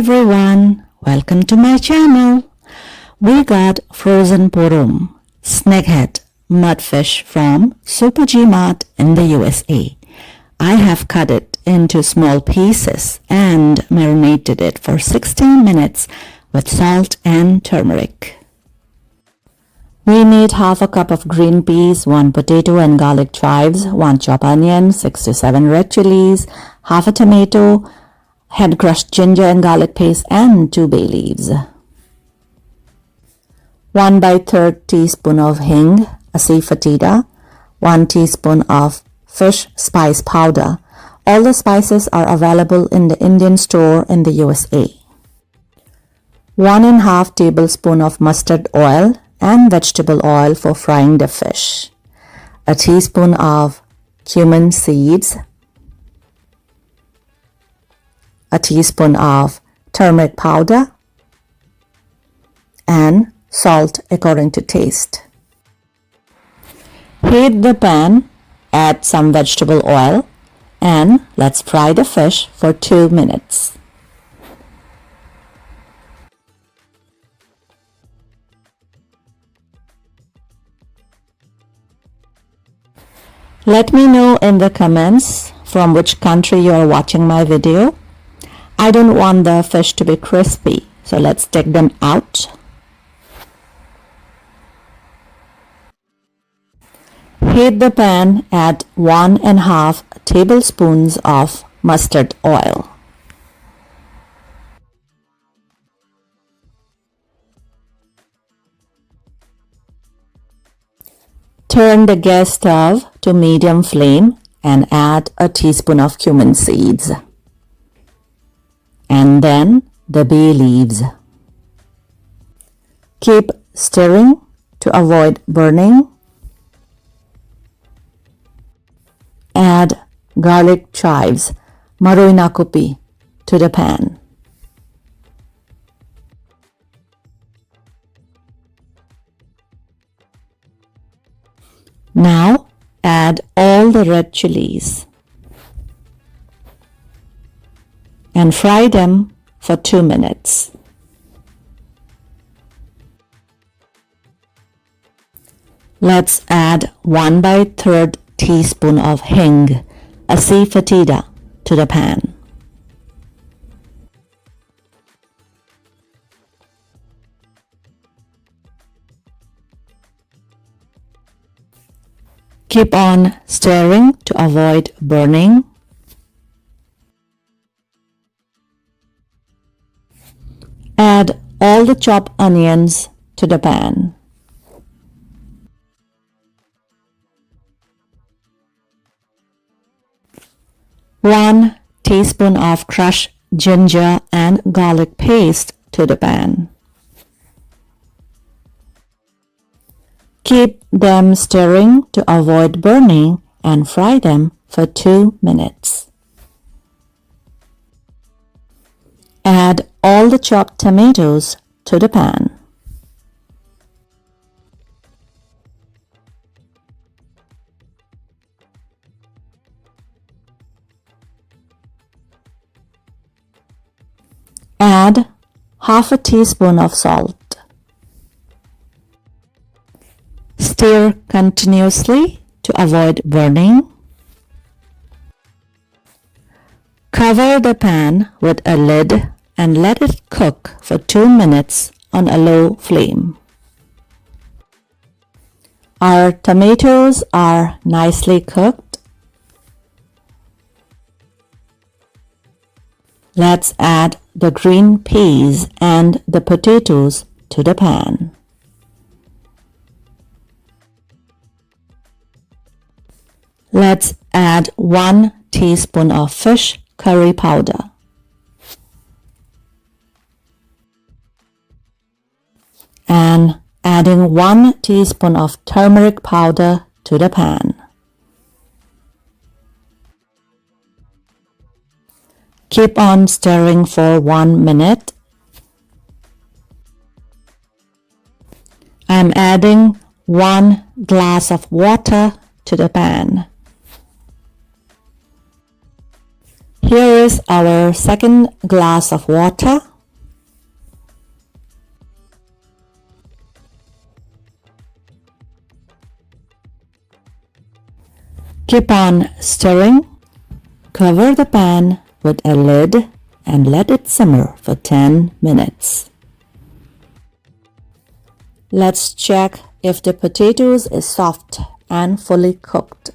everyone, welcome to my channel. We got frozen porum, snakehead, mudfish from Super G Mart in the USA. I have cut it into small pieces and marinated it for 16 minutes with salt and turmeric. We need half a cup of green peas, 1 potato and garlic chives, 1 chopped onion, 6 to 7 red chilies, half a tomato, hand crushed ginger and garlic paste, and 2 bay leaves. 1/3 teaspoon of hing, asafoetida, 1 teaspoon of fish spice powder. All the spices are available in the Indian store in the USA. 1½ tablespoon of mustard oil and vegetable oil for frying the fish. A teaspoon of cumin seeds. A teaspoon of turmeric powder and salt according to taste. Heat the pan, add some vegetable oil, and let's fry the fish for 2 minutes. Let me know in the comments from which country you are watching my video. I don't want the fish to be crispy, so let's take them out. Heat the pan, add 1½ tablespoons of mustard oil. Turn the gas stove to medium flame and add a teaspoon of cumin seeds. And then the bay leaves. Keep stirring to avoid burning. Add garlic chives, maroi nakupi, to the pan. Now add all the red chilies and fry them for 2 minutes. Let's add 1/3 teaspoon of hing, asafoetida, to the pan. Keep on stirring to avoid burning. Add all the chopped onions to the pan. One teaspoon of crushed ginger and garlic paste to the pan. Keep them stirring to avoid burning and fry them for 2 minutes. Add all the chopped tomatoes to the pan. Add half a teaspoon of salt. Stir continuously to avoid burning. Cover the pan with a lid and let it cook for 2 minutes on a low flame. Our tomatoes are nicely cooked. Let's add the green peas and the potatoes to the pan. Let's add 1 teaspoon of fish curry powder. And adding 1 teaspoon of turmeric powder to the pan. Keep on stirring for 1 minute. I'm adding 1 glass of water to the pan. Here is our second glass of water. Keep on stirring. Cover the pan with a lid and let it simmer for 10 minutes. Let's check if the potatoes is soft and fully cooked.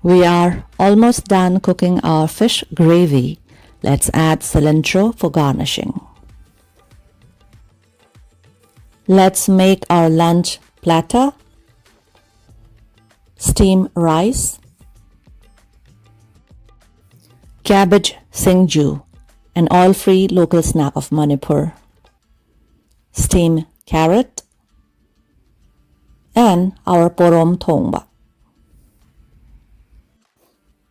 We are almost done cooking our fish gravy. Let's add cilantro for garnishing. Let's make our lunch platter. Steam rice, cabbage singju, an oil-free local snack of Manipur, steam carrot, and our porom thongba.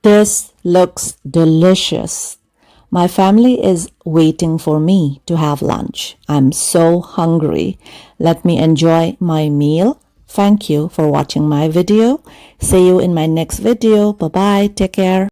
This looks delicious. My family is waiting for me to have lunch. I'm so hungry. Let me enjoy my meal. Thank you for watching my video. See you in my next video. Bye-bye. Take care.